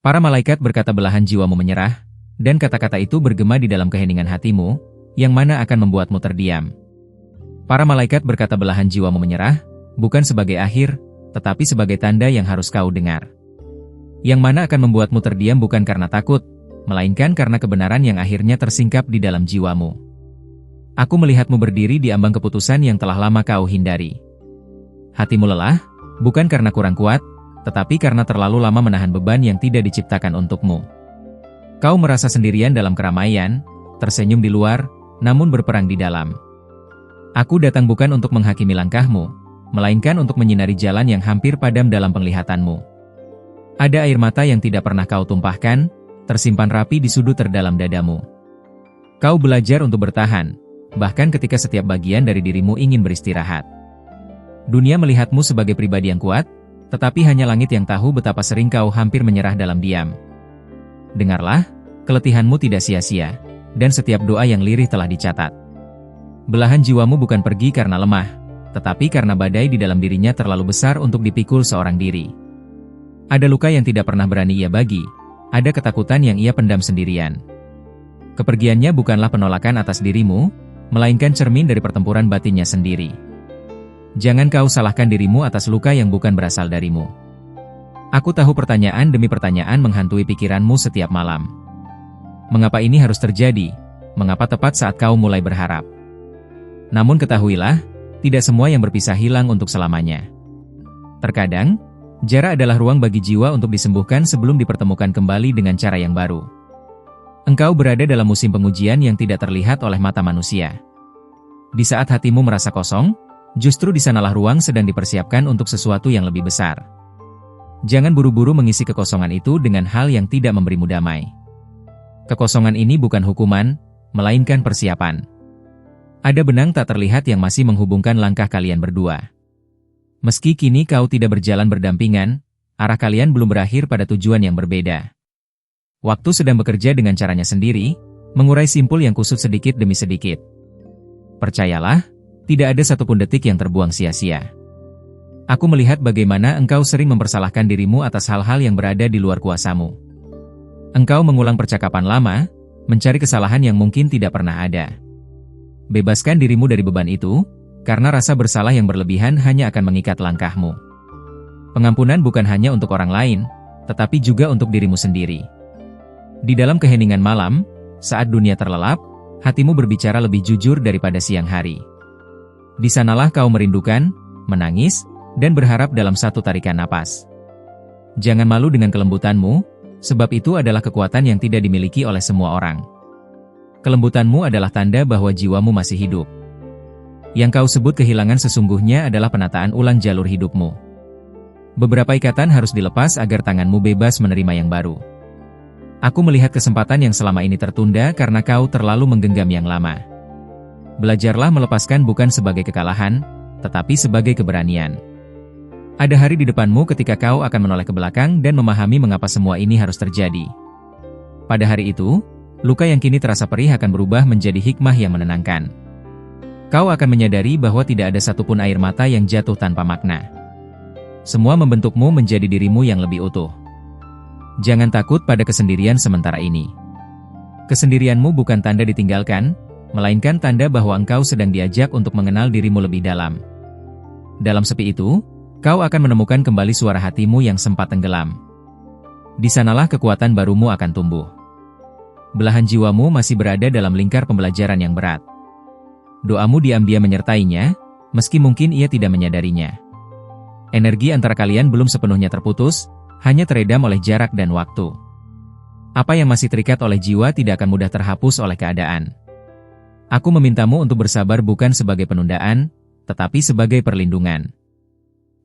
Para malaikat berkata belahan jiwamu menyerah, dan kata-kata itu bergema di dalam keheningan hatimu, yang mana akan membuatmu terdiam. Para malaikat berkata belahan jiwamu menyerah, bukan sebagai akhir, tetapi sebagai tanda yang harus kau dengar. Yang mana akan membuatmu terdiam bukan karena takut, melainkan karena kebenaran yang akhirnya tersingkap di dalam jiwamu. Aku melihatmu berdiri di ambang keputusan yang telah lama kau hindari. Hatimu lelah, bukan karena kurang kuat, tetapi karena terlalu lama menahan beban yang tidak diciptakan untukmu. Kau merasa sendirian dalam keramaian, tersenyum di luar, namun berperang di dalam. Aku datang bukan untuk menghakimi langkahmu, melainkan untuk menyinari jalan yang hampir padam dalam penglihatanmu. Ada air mata yang tidak pernah kau tumpahkan, tersimpan rapi di sudut terdalam dadamu. Kau belajar untuk bertahan, bahkan ketika setiap bagian dari dirimu ingin beristirahat. Dunia melihatmu sebagai pribadi yang kuat, tetapi hanya langit yang tahu betapa sering kau hampir menyerah dalam diam. Dengarlah, keletihanmu tidak sia-sia, dan setiap doa yang lirih telah dicatat. Belahan jiwamu bukan pergi karena lemah, tetapi karena badai di dalam dirinya terlalu besar untuk dipikul seorang diri. Ada luka yang tidak pernah berani ia bagi, ada ketakutan yang ia pendam sendirian. Kepergiannya bukanlah penolakan atas dirimu, melainkan cermin dari pertempuran batinnya sendiri. Jangan kau salahkan dirimu atas luka yang bukan berasal darimu. Aku tahu pertanyaan demi pertanyaan menghantui pikiranmu setiap malam. Mengapa ini harus terjadi? Mengapa tepat saat kau mulai berharap? Namun ketahuilah, tidak semua yang berpisah hilang untuk selamanya. Terkadang, jarak adalah ruang bagi jiwa untuk disembuhkan sebelum dipertemukan kembali dengan cara yang baru. Engkau berada dalam musim pengujian yang tidak terlihat oleh mata manusia. Di saat hatimu merasa kosong, justru di sanalah ruang sedang dipersiapkan untuk sesuatu yang lebih besar. Jangan buru-buru mengisi kekosongan itu dengan hal yang tidak memberimu damai. Kekosongan ini bukan hukuman, melainkan persiapan. Ada benang tak terlihat yang masih menghubungkan langkah kalian berdua. Meski kini kau tidak berjalan berdampingan, arah kalian belum berakhir pada tujuan yang berbeda. Waktu sedang bekerja dengan caranya sendiri, mengurai simpul yang kusut sedikit demi sedikit. Percayalah, tidak ada satupun detik yang terbuang sia-sia. Aku melihat bagaimana engkau sering mempersalahkan dirimu atas hal-hal yang berada di luar kuasamu. Engkau mengulang percakapan lama, mencari kesalahan yang mungkin tidak pernah ada. Bebaskan dirimu dari beban itu, karena rasa bersalah yang berlebihan hanya akan mengikat langkahmu. Pengampunan bukan hanya untuk orang lain, tetapi juga untuk dirimu sendiri. Di dalam keheningan malam, saat dunia terlelap, hatimu berbicara lebih jujur daripada siang hari. Di sanalah kau merindukan, menangis, dan berharap dalam satu tarikan napas. Jangan malu dengan kelembutanmu, sebab itu adalah kekuatan yang tidak dimiliki oleh semua orang. Kelembutanmu adalah tanda bahwa jiwamu masih hidup. Yang kau sebut kehilangan sesungguhnya adalah penataan ulang jalur hidupmu. Beberapa ikatan harus dilepas agar tanganmu bebas menerima yang baru. Aku melihat kesempatan yang selama ini tertunda karena kau terlalu menggenggam yang lama. Belajarlah melepaskan bukan sebagai kekalahan, tetapi sebagai keberanian. Ada hari di depanmu ketika kau akan menoleh ke belakang dan memahami mengapa semua ini harus terjadi. Pada hari itu, luka yang kini terasa perih akan berubah menjadi hikmah yang menenangkan. Kau akan menyadari bahwa tidak ada satupun air mata yang jatuh tanpa makna. Semua membentukmu menjadi dirimu yang lebih utuh. Jangan takut pada kesendirian sementara ini. Kesendirianmu bukan tanda ditinggalkan, melainkan tanda bahwa engkau sedang diajak untuk mengenal dirimu lebih dalam. Dalam sepi itu, kau akan menemukan kembali suara hatimu yang sempat tenggelam. Di sanalah kekuatan barumu akan tumbuh. Belahan jiwamu masih berada dalam lingkar pembelajaran yang berat. Doamu diam-diam menyertainya, meski mungkin ia tidak menyadarinya. Energi antara kalian belum sepenuhnya terputus, hanya teredam oleh jarak dan waktu. Apa yang masih terikat oleh jiwa tidak akan mudah terhapus oleh keadaan. Aku memintamu untuk bersabar bukan sebagai penundaan, tetapi sebagai perlindungan.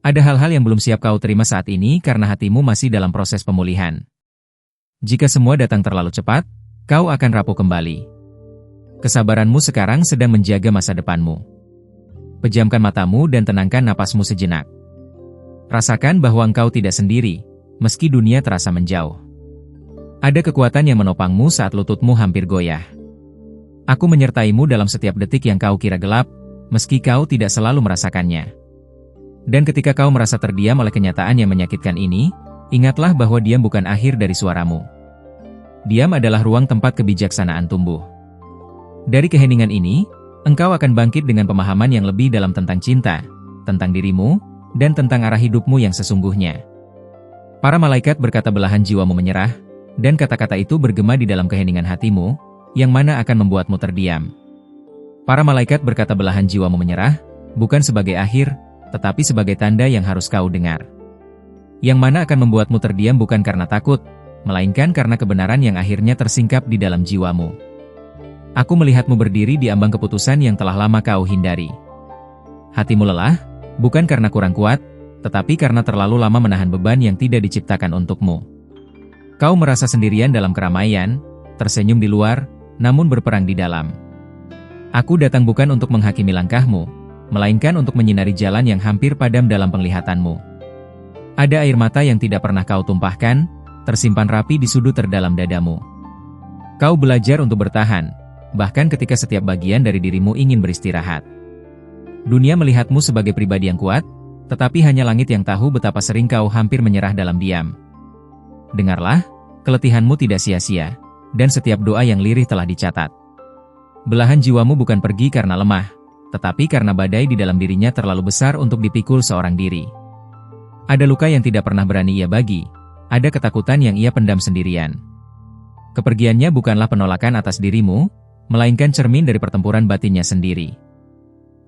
Ada hal-hal yang belum siap kau terima saat ini karena hatimu masih dalam proses pemulihan. Jika semua datang terlalu cepat, kau akan rapuh kembali. Kesabaranmu sekarang sedang menjaga masa depanmu. Pejamkan matamu dan tenangkan napasmu sejenak. Rasakan bahwa engkau tidak sendiri, meski dunia terasa menjauh. Ada kekuatan yang menopangmu saat lututmu hampir goyah. Aku menyertaimu dalam setiap detik yang kau kira gelap, meski kau tidak selalu merasakannya. Dan ketika kau merasa terdiam oleh kenyataan yang menyakitkan ini, Ingatlah bahwa diam bukan akhir dari suaramu. Diam adalah ruang tempat kebijaksanaan tumbuh. Dari keheningan ini, engkau akan bangkit dengan pemahaman yang lebih dalam tentang cinta, tentang dirimu, dan tentang arah hidupmu yang sesungguhnya. Para malaikat berkata belahan jiwamu menyerah, dan kata-kata itu bergema di dalam keheningan hatimu, yang mana akan membuatmu terdiam. Para malaikat berkata belahan jiwamu menyerah, bukan sebagai akhir, tetapi sebagai tanda yang harus kau dengar. Yang mana akan membuatmu terdiam bukan karena takut, melainkan karena kebenaran yang akhirnya tersingkap di dalam jiwamu. Aku melihatmu berdiri di ambang keputusan yang telah lama kau hindari. Hatimu lelah, bukan karena kurang kuat, tetapi karena terlalu lama menahan beban yang tidak diciptakan untukmu. Kau merasa sendirian dalam keramaian, tersenyum di luar, namun berperang di dalam. Aku datang bukan untuk menghakimi langkahmu, melainkan untuk menyinari jalan yang hampir padam dalam penglihatanmu. Ada air mata yang tidak pernah kau tumpahkan, tersimpan rapi di sudut terdalam dadamu. Kau belajar untuk bertahan, bahkan ketika setiap bagian dari dirimu ingin beristirahat. Dunia melihatmu sebagai pribadi yang kuat, tetapi hanya langit yang tahu betapa sering kau hampir menyerah dalam diam. Dengarlah, keletihanmu tidak sia-sia, dan setiap doa yang lirih telah dicatat. Belahan jiwamu bukan pergi karena lemah, tetapi karena badai di dalam dirinya terlalu besar untuk dipikul seorang diri. Ada luka yang tidak pernah berani ia bagi, ada ketakutan yang ia pendam sendirian. Kepergiannya bukanlah penolakan atas dirimu, melainkan cermin dari pertempuran batinnya sendiri.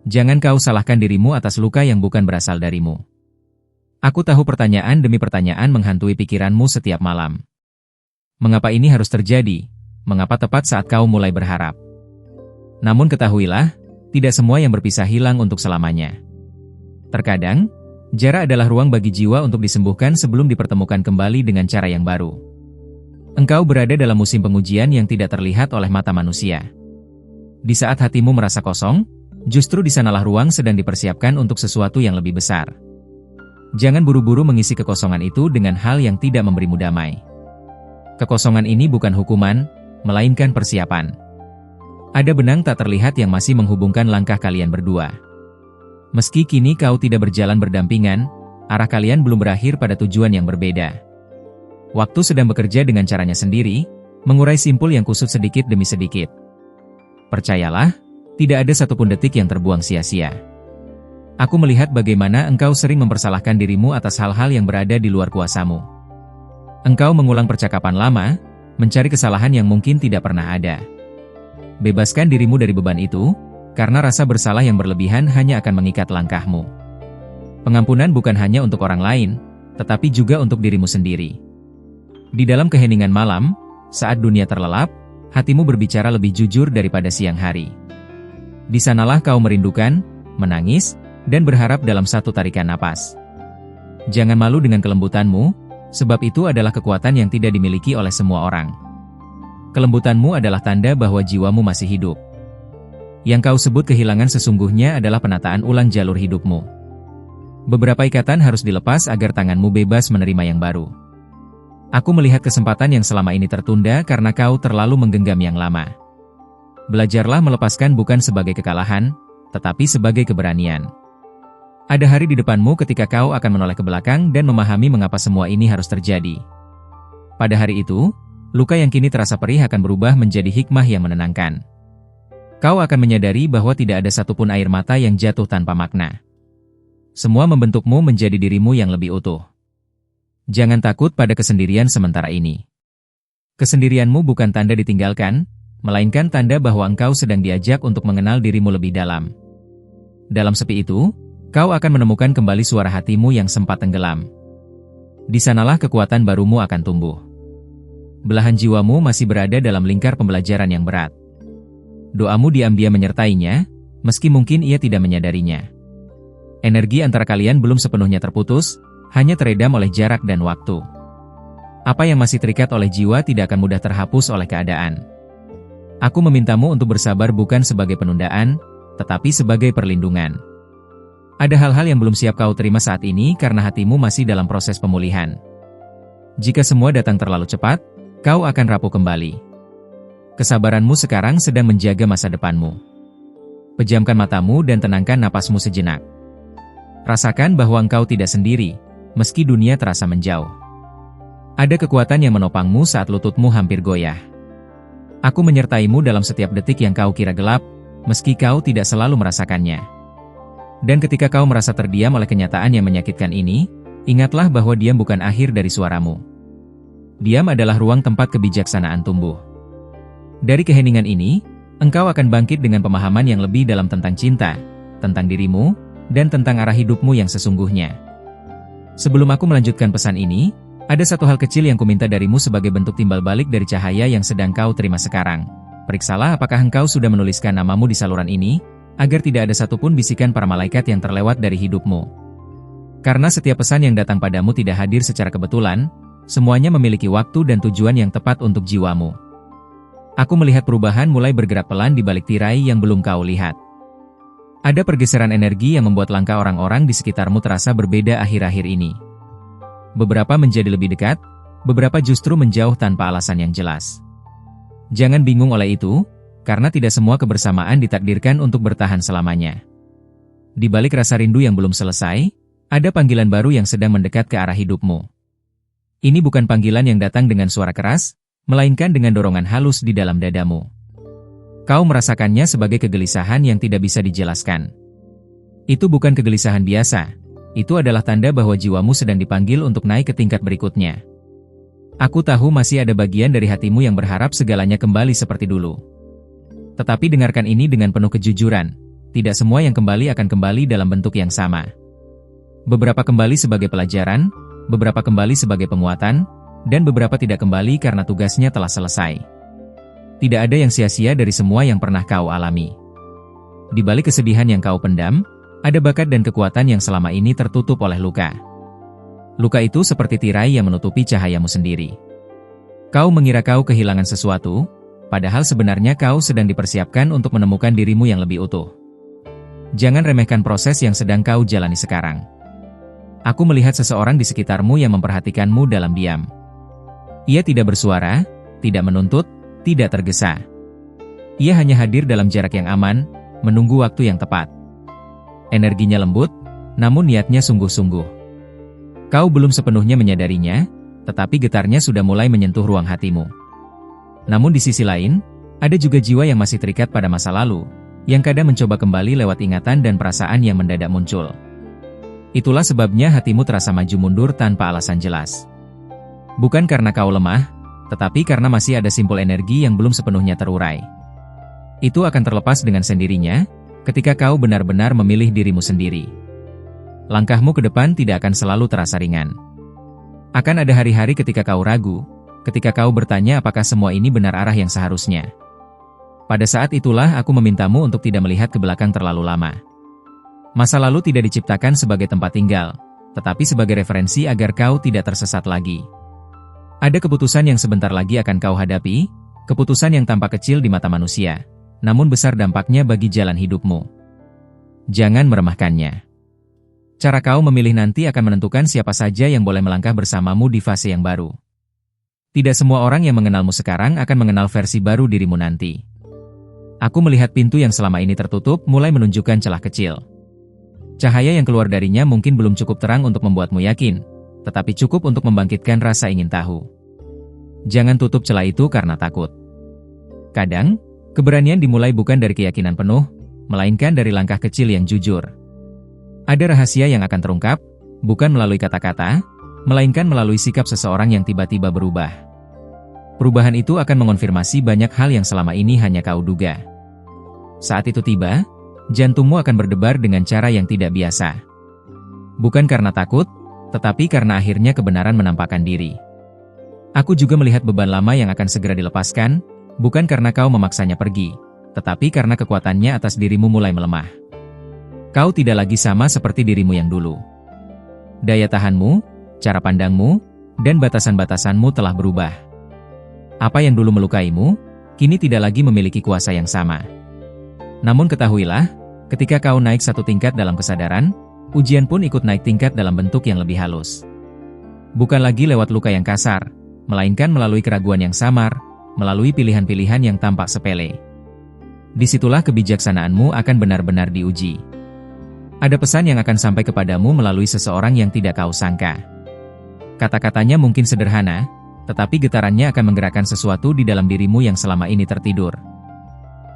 Jangan kau salahkan dirimu atas luka yang bukan berasal darimu. Aku tahu pertanyaan demi pertanyaan menghantui pikiranmu setiap malam. Mengapa ini harus terjadi? Mengapa tepat saat kau mulai berharap? Namun ketahuilah, tidak semua yang berpisah hilang untuk selamanya. Terkadang, jarak adalah ruang bagi jiwa untuk disembuhkan sebelum dipertemukan kembali dengan cara yang baru. Engkau berada dalam musim pengujian yang tidak terlihat oleh mata manusia. Di saat hatimu merasa kosong, justru di sanalah ruang sedang dipersiapkan untuk sesuatu yang lebih besar. Jangan buru-buru mengisi kekosongan itu dengan hal yang tidak memberimu damai. Kekosongan ini bukan hukuman, melainkan persiapan. Ada benang tak terlihat yang masih menghubungkan langkah kalian berdua. Meski kini kau tidak berjalan berdampingan, arah kalian belum berakhir pada tujuan yang berbeda. Waktu sedang bekerja dengan caranya sendiri, mengurai simpul yang kusut sedikit demi sedikit. Percayalah, tidak ada satupun detik yang terbuang sia-sia. Aku melihat bagaimana engkau sering mempersalahkan dirimu atas hal-hal yang berada di luar kuasamu. Engkau mengulang percakapan lama, mencari kesalahan yang mungkin tidak pernah ada. Bebaskan dirimu dari beban itu, karena rasa bersalah yang berlebihan hanya akan mengikat langkahmu. Pengampunan bukan hanya untuk orang lain, tetapi juga untuk dirimu sendiri. Di dalam keheningan malam, saat dunia terlelap, hatimu berbicara lebih jujur daripada siang hari. Di sanalah kau merindukan, menangis, dan berharap dalam satu tarikan napas. Jangan malu dengan kelembutanmu, sebab itu adalah kekuatan yang tidak dimiliki oleh semua orang. Kelembutanmu adalah tanda bahwa jiwamu masih hidup. Yang kau sebut kehilangan sesungguhnya adalah penataan ulang jalur hidupmu. Beberapa ikatan harus dilepas agar tanganmu bebas menerima yang baru. Aku melihat kesempatan yang selama ini tertunda karena kau terlalu menggenggam yang lama. Belajarlah melepaskan bukan sebagai kekalahan, tetapi sebagai keberanian. Ada hari di depanmu ketika kau akan menoleh ke belakang dan memahami mengapa semua ini harus terjadi. Pada hari itu, luka yang kini terasa perih akan berubah menjadi hikmah yang menenangkan. Kau akan menyadari bahwa tidak ada satupun air mata yang jatuh tanpa makna. Semua membentukmu menjadi dirimu yang lebih utuh. Jangan takut pada kesendirian sementara ini. Kesendirianmu bukan tanda ditinggalkan, melainkan tanda bahwa engkau sedang diajak untuk mengenal dirimu lebih dalam. Dalam sepi itu, kau akan menemukan kembali suara hatimu yang sempat tenggelam. Di sanalah kekuatan barumu akan tumbuh. Belahan jiwamu masih berada dalam lingkar pembelajaran yang berat. Doamu diam-diam menyertainya, meski mungkin ia tidak menyadarinya. Energi antara kalian belum sepenuhnya terputus, hanya teredam oleh jarak dan waktu. Apa yang masih terikat oleh jiwa tidak akan mudah terhapus oleh keadaan. Aku memintamu untuk bersabar bukan sebagai penundaan, tetapi sebagai perlindungan. Ada hal-hal yang belum siap kau terima saat ini karena hatimu masih dalam proses pemulihan. Jika semua datang terlalu cepat, kau akan rapuh kembali. Kesabaranmu sekarang sedang menjaga masa depanmu. Pejamkan matamu dan tenangkan napasmu sejenak. Rasakan bahwa engkau tidak sendiri, meski dunia terasa menjauh. Ada kekuatan yang menopangmu saat lututmu hampir goyah. Aku menyertaimu dalam setiap detik yang kau kira gelap, meski kau tidak selalu merasakannya. Dan ketika kau merasa terdiam oleh kenyataan yang menyakitkan ini, ingatlah bahwa diam bukan akhir dari suaramu. Diam adalah ruang tempat kebijaksanaan tumbuh. Dari keheningan ini, engkau akan bangkit dengan pemahaman yang lebih dalam tentang cinta, tentang dirimu, dan tentang arah hidupmu yang sesungguhnya. Sebelum aku melanjutkan pesan ini, ada satu hal kecil yang kuminta darimu sebagai bentuk timbal balik dari cahaya yang sedang kau terima sekarang. Periksalah apakah engkau sudah menuliskan namamu di saluran ini, agar tidak ada satupun bisikan para malaikat yang terlewat dari hidupmu. Karena setiap pesan yang datang padamu tidak hadir secara kebetulan, semuanya memiliki waktu dan tujuan yang tepat untuk jiwamu. Aku melihat perubahan mulai bergerak pelan di balik tirai yang belum kau lihat. Ada pergeseran energi yang membuat langkah orang-orang di sekitarmu terasa berbeda akhir-akhir ini. Beberapa menjadi lebih dekat, beberapa justru menjauh tanpa alasan yang jelas. Jangan bingung oleh itu, karena tidak semua kebersamaan ditakdirkan untuk bertahan selamanya. Di balik rasa rindu yang belum selesai, ada panggilan baru yang sedang mendekat ke arah hidupmu. Ini bukan panggilan yang datang dengan suara keras, melainkan dengan dorongan halus di dalam dadamu. Kau merasakannya sebagai kegelisahan yang tidak bisa dijelaskan. Itu bukan kegelisahan biasa, itu adalah tanda bahwa jiwamu sedang dipanggil untuk naik ke tingkat berikutnya. Aku tahu masih ada bagian dari hatimu yang berharap segalanya kembali seperti dulu. Tetapi dengarkan ini dengan penuh kejujuran, tidak semua yang kembali akan kembali dalam bentuk yang sama. Beberapa kembali sebagai pelajaran, beberapa kembali sebagai penguatan, dan beberapa tidak kembali karena tugasnya telah selesai. Tidak ada yang sia-sia dari semua yang pernah kau alami. Di balik kesedihan yang kau pendam, ada bakat dan kekuatan yang selama ini tertutup oleh luka. Luka itu seperti tirai yang menutupi cahayamu sendiri. Kau mengira kau kehilangan sesuatu, padahal sebenarnya kau sedang dipersiapkan untuk menemukan dirimu yang lebih utuh. Jangan remehkan proses yang sedang kau jalani sekarang. Aku melihat seseorang di sekitarmu yang memperhatikanmu dalam diam. Ia tidak bersuara, tidak menuntut, tidak tergesa. Ia hanya hadir dalam jarak yang aman, menunggu waktu yang tepat. Energinya lembut, namun niatnya sungguh-sungguh. Kau belum sepenuhnya menyadarinya, tetapi getarnya sudah mulai menyentuh ruang hatimu. Namun di sisi lain, ada juga jiwa yang masih terikat pada masa lalu, yang kadang mencoba kembali lewat ingatan dan perasaan yang mendadak muncul. Itulah sebabnya hatimu terasa maju mundur tanpa alasan jelas. Bukan karena kau lemah, tetapi karena masih ada simpul energi yang belum sepenuhnya terurai. Itu akan terlepas dengan sendirinya, ketika kau benar-benar memilih dirimu sendiri. Langkahmu ke depan tidak akan selalu terasa ringan. Akan ada hari-hari ketika kau ragu, ketika kau bertanya apakah semua ini benar arah yang seharusnya. Pada saat itulah aku memintamu untuk tidak melihat ke belakang terlalu lama. Masa lalu tidak diciptakan sebagai tempat tinggal, tetapi sebagai referensi agar kau tidak tersesat lagi. Ada keputusan yang sebentar lagi akan kau hadapi, keputusan yang tampak kecil di mata manusia, namun besar dampaknya bagi jalan hidupmu. Jangan meremehkannya. Cara kau memilih nanti akan menentukan siapa saja yang boleh melangkah bersamamu di fase yang baru. Tidak semua orang yang mengenalmu sekarang akan mengenal versi baru dirimu nanti. Aku melihat pintu yang selama ini tertutup mulai menunjukkan celah kecil. Cahaya yang keluar darinya mungkin belum cukup terang untuk membuatmu yakin, tetapi cukup untuk membangkitkan rasa ingin tahu. Jangan tutup celah itu karena takut. Kadang, keberanian dimulai bukan dari keyakinan penuh, melainkan dari langkah kecil yang jujur. Ada rahasia yang akan terungkap, bukan melalui kata-kata, melainkan melalui sikap seseorang yang tiba-tiba berubah. Perubahan itu akan mengonfirmasi banyak hal yang selama ini hanya kau duga. Saat itu tiba, jantungmu akan berdebar dengan cara yang tidak biasa. Bukan karena takut, tetapi karena akhirnya kebenaran menampakkan diri. Aku juga melihat beban lama yang akan segera dilepaskan, bukan karena kau memaksanya pergi, tetapi karena kekuatannya atas dirimu mulai melemah. Kau tidak lagi sama seperti dirimu yang dulu. Daya tahanmu, cara pandangmu, dan batasan-batasanmu telah berubah. Apa yang dulu melukaimu, kini tidak lagi memiliki kuasa yang sama. Namun ketahuilah, ketika kau naik satu tingkat dalam kesadaran, ujian pun ikut naik tingkat dalam bentuk yang lebih halus. Bukan lagi lewat luka yang kasar, melainkan melalui keraguan yang samar, melalui pilihan-pilihan yang tampak sepele. Disitulah kebijaksanaanmu akan benar-benar diuji. Ada pesan yang akan sampai kepadamu melalui seseorang yang tidak kau sangka. Kata-katanya mungkin sederhana, tetapi getarannya akan menggerakkan sesuatu di dalam dirimu yang selama ini tertidur.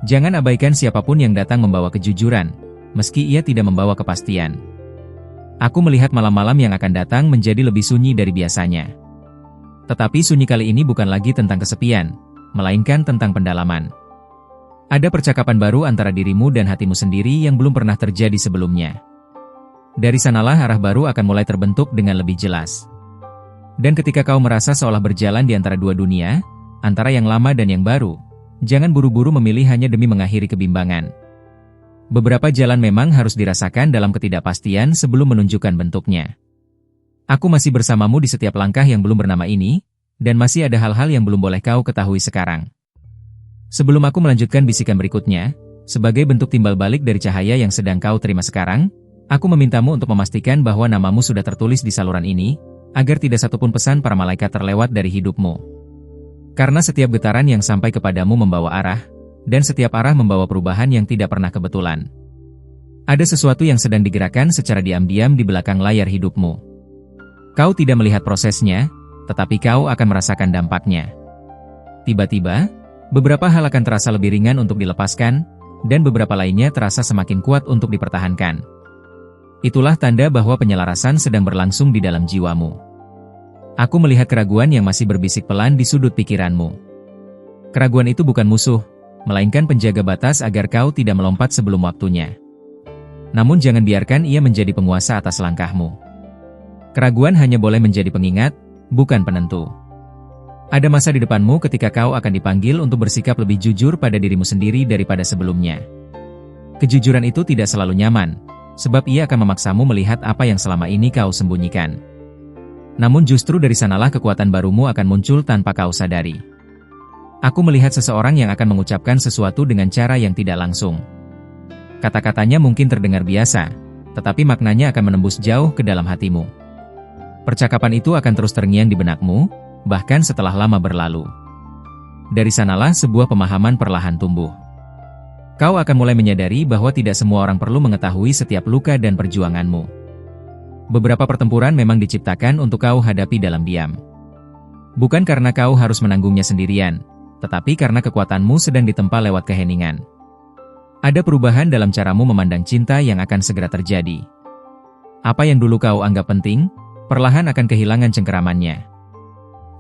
Jangan abaikan siapapun yang datang membawa kejujuran, meski ia tidak membawa kepastian. Aku melihat malam-malam yang akan datang menjadi lebih sunyi dari biasanya. Tetapi sunyi kali ini bukan lagi tentang kesepian, melainkan tentang pendalaman. Ada percakapan baru antara dirimu dan hatimu sendiri yang belum pernah terjadi sebelumnya. Dari sanalah arah baru akan mulai terbentuk dengan lebih jelas. Dan ketika kau merasa seolah berjalan di antara dua dunia, antara yang lama dan yang baru, jangan buru-buru memilih hanya demi mengakhiri kebimbangan. Beberapa jalan memang harus dirasakan dalam ketidakpastian sebelum menunjukkan bentuknya. Aku masih bersamamu di setiap langkah yang belum bernama ini, dan masih ada hal-hal yang belum boleh kau ketahui sekarang. Sebelum aku melanjutkan bisikan berikutnya, sebagai bentuk timbal balik dari cahaya yang sedang kau terima sekarang, aku memintamu untuk memastikan bahwa namamu sudah tertulis di saluran ini, agar tidak satupun pesan para malaikat terlewat dari hidupmu. Karena setiap getaran yang sampai kepadamu membawa arah, dan setiap arah membawa perubahan yang tidak pernah kebetulan. Ada sesuatu yang sedang digerakkan secara diam-diam di belakang layar hidupmu. Kau tidak melihat prosesnya, tetapi kau akan merasakan dampaknya. Tiba-tiba, beberapa hal akan terasa lebih ringan untuk dilepaskan, dan beberapa lainnya terasa semakin kuat untuk dipertahankan. Itulah tanda bahwa penyelarasan sedang berlangsung di dalam jiwamu. Aku melihat keraguan yang masih berbisik pelan di sudut pikiranmu. Keraguan itu bukan musuh, melainkan penjaga batas agar kau tidak melompat sebelum waktunya. Namun jangan biarkan ia menjadi penguasa atas langkahmu. Keraguan hanya boleh menjadi pengingat, bukan penentu. Ada masa di depanmu ketika kau akan dipanggil untuk bersikap lebih jujur pada dirimu sendiri daripada sebelumnya. Kejujuran itu tidak selalu nyaman, sebab ia akan memaksamu melihat apa yang selama ini kau sembunyikan. Namun justru dari sanalah kekuatan barumu akan muncul tanpa kau sadari. Aku melihat seseorang yang akan mengucapkan sesuatu dengan cara yang tidak langsung. Kata-katanya mungkin terdengar biasa, tetapi maknanya akan menembus jauh ke dalam hatimu. Percakapan itu akan terus terngiang di benakmu, bahkan setelah lama berlalu. Dari sanalah sebuah pemahaman perlahan tumbuh. Kau akan mulai menyadari bahwa tidak semua orang perlu mengetahui setiap luka dan perjuanganmu. Beberapa pertempuran memang diciptakan untuk kau hadapi dalam diam. Bukan karena kau harus menanggungnya sendirian, tetapi karena kekuatanmu sedang ditempa lewat keheningan. Ada perubahan dalam caramu memandang cinta yang akan segera terjadi. Apa yang dulu kau anggap penting, perlahan akan kehilangan cengkeramannya.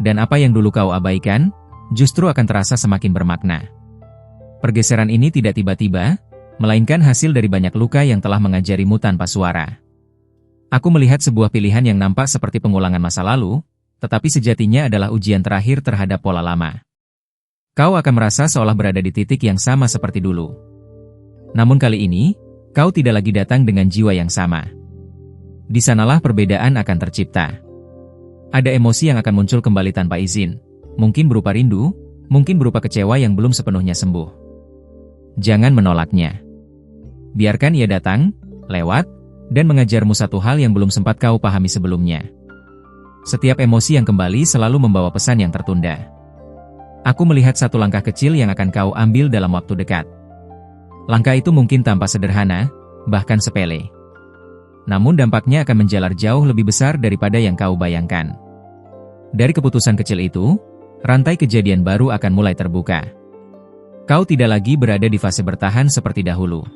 Dan apa yang dulu kau abaikan, justru akan terasa semakin bermakna. Pergeseran ini tidak tiba-tiba, melainkan hasil dari banyak luka yang telah mengajarimu tanpa suara. Aku melihat sebuah pilihan yang nampak seperti pengulangan masa lalu, tetapi sejatinya adalah ujian terakhir terhadap pola lama. Kau akan merasa seolah berada di titik yang sama seperti dulu. Namun kali ini, kau tidak lagi datang dengan jiwa yang sama. Di sanalah perbedaan akan tercipta. Ada emosi yang akan muncul kembali tanpa izin, mungkin berupa rindu, mungkin berupa kecewa yang belum sepenuhnya sembuh. Jangan menolaknya. Biarkan ia datang, lewat, dan mengajarmu satu hal yang belum sempat kau pahami sebelumnya. Setiap emosi yang kembali selalu membawa pesan yang tertunda. Aku melihat satu langkah kecil yang akan kau ambil dalam waktu dekat. Langkah itu mungkin tampak sederhana, bahkan sepele. Namun dampaknya akan menjalar jauh lebih besar daripada yang kau bayangkan. Dari keputusan kecil itu, rantai kejadian baru akan mulai terbuka. Kau tidak lagi berada di fase bertahan seperti dahulu.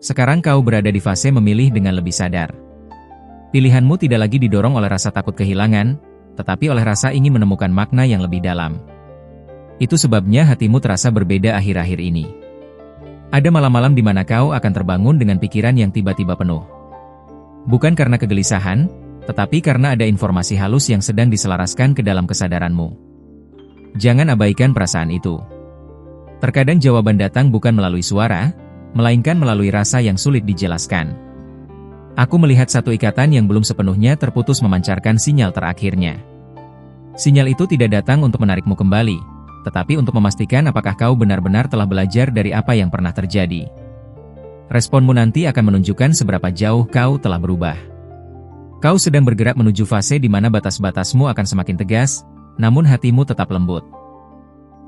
Sekarang kau berada di fase memilih dengan lebih sadar. Pilihanmu tidak lagi didorong oleh rasa takut kehilangan, tetapi oleh rasa ingin menemukan makna yang lebih dalam. Itu sebabnya hatimu terasa berbeda akhir-akhir ini. Ada malam-malam di mana kau akan terbangun dengan pikiran yang tiba-tiba penuh. Bukan karena kegelisahan, tetapi karena ada informasi halus yang sedang diselaraskan ke dalam kesadaranmu. Jangan abaikan perasaan itu. Terkadang jawaban datang bukan melalui suara, melainkan melalui rasa yang sulit dijelaskan. Aku melihat satu ikatan yang belum sepenuhnya terputus memancarkan sinyal terakhirnya. Sinyal itu tidak datang untuk menarikmu kembali, tetapi untuk memastikan apakah kau benar-benar telah belajar dari apa yang pernah terjadi. Responmu nanti akan menunjukkan seberapa jauh kau telah berubah. Kau sedang bergerak menuju fase di mana batas-batasmu akan semakin tegas, namun hatimu tetap lembut.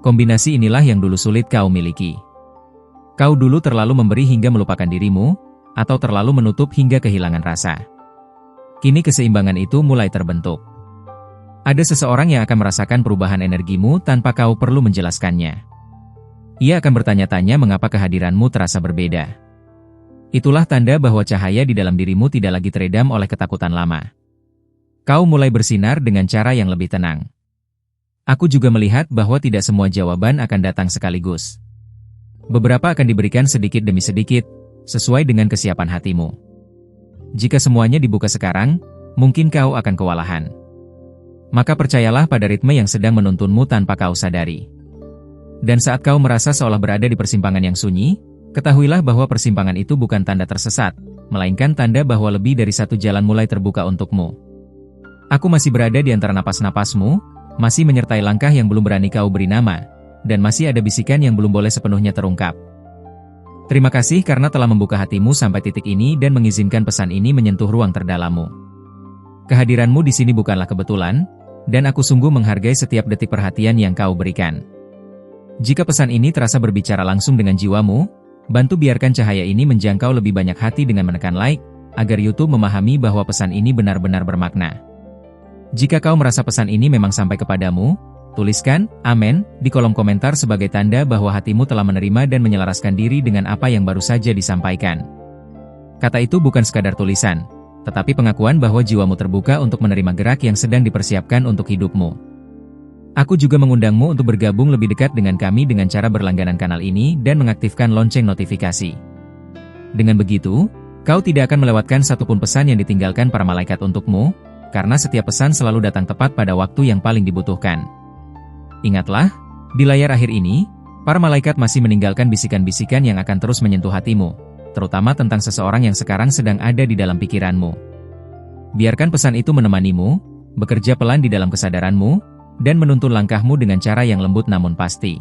Kombinasi inilah yang dulu sulit kau miliki. Kau dulu terlalu memberi hingga melupakan dirimu, atau terlalu menutup hingga kehilangan rasa. Kini keseimbangan itu mulai terbentuk. Ada seseorang yang akan merasakan perubahan energimu tanpa kau perlu menjelaskannya. Ia akan bertanya-tanya mengapa kehadiranmu terasa berbeda. Itulah tanda bahwa cahaya di dalam dirimu tidak lagi teredam oleh ketakutan lama. Kau mulai bersinar dengan cara yang lebih tenang. Aku juga melihat bahwa tidak semua jawaban akan datang sekaligus. Beberapa akan diberikan sedikit demi sedikit, sesuai dengan kesiapan hatimu. Jika semuanya dibuka sekarang, mungkin kau akan kewalahan. Maka percayalah pada ritme yang sedang menuntunmu tanpa kau sadari. Dan saat kau merasa seolah berada di persimpangan yang sunyi, ketahuilah bahwa persimpangan itu bukan tanda tersesat, melainkan tanda bahwa lebih dari satu jalan mulai terbuka untukmu. Aku masih berada di antara napas-napasmu, masih menyertai langkah yang belum berani kau beri nama, dan masih ada bisikan yang belum boleh sepenuhnya terungkap. Terima kasih karena telah membuka hatimu sampai titik ini dan mengizinkan pesan ini menyentuh ruang terdalammu. Kehadiranmu di sini bukanlah kebetulan, dan aku sungguh menghargai setiap detik perhatian yang kau berikan. Jika pesan ini terasa berbicara langsung dengan jiwamu, bantu biarkan cahaya ini menjangkau lebih banyak hati dengan menekan like, agar YouTube memahami bahwa pesan ini benar-benar bermakna. Jika kau merasa pesan ini memang sampai kepadamu, tuliskan "Amin" di kolom komentar sebagai tanda bahwa hatimu telah menerima dan menyelaraskan diri dengan apa yang baru saja disampaikan. Kata itu bukan sekadar tulisan, tetapi pengakuan bahwa jiwamu terbuka untuk menerima gerak yang sedang dipersiapkan untuk hidupmu. Aku juga mengundangmu untuk bergabung lebih dekat dengan kami dengan cara berlangganan kanal ini dan mengaktifkan lonceng notifikasi. Dengan begitu, kau tidak akan melewatkan satupun pesan yang ditinggalkan para malaikat untukmu, karena setiap pesan selalu datang tepat pada waktu yang paling dibutuhkan. Ingatlah, di layar akhir ini, para malaikat masih meninggalkan bisikan-bisikan yang akan terus menyentuh hatimu, terutama tentang seseorang yang sekarang sedang ada di dalam pikiranmu. Biarkan pesan itu menemanimu, bekerja pelan di dalam kesadaranmu, dan menuntun langkahmu dengan cara yang lembut namun pasti.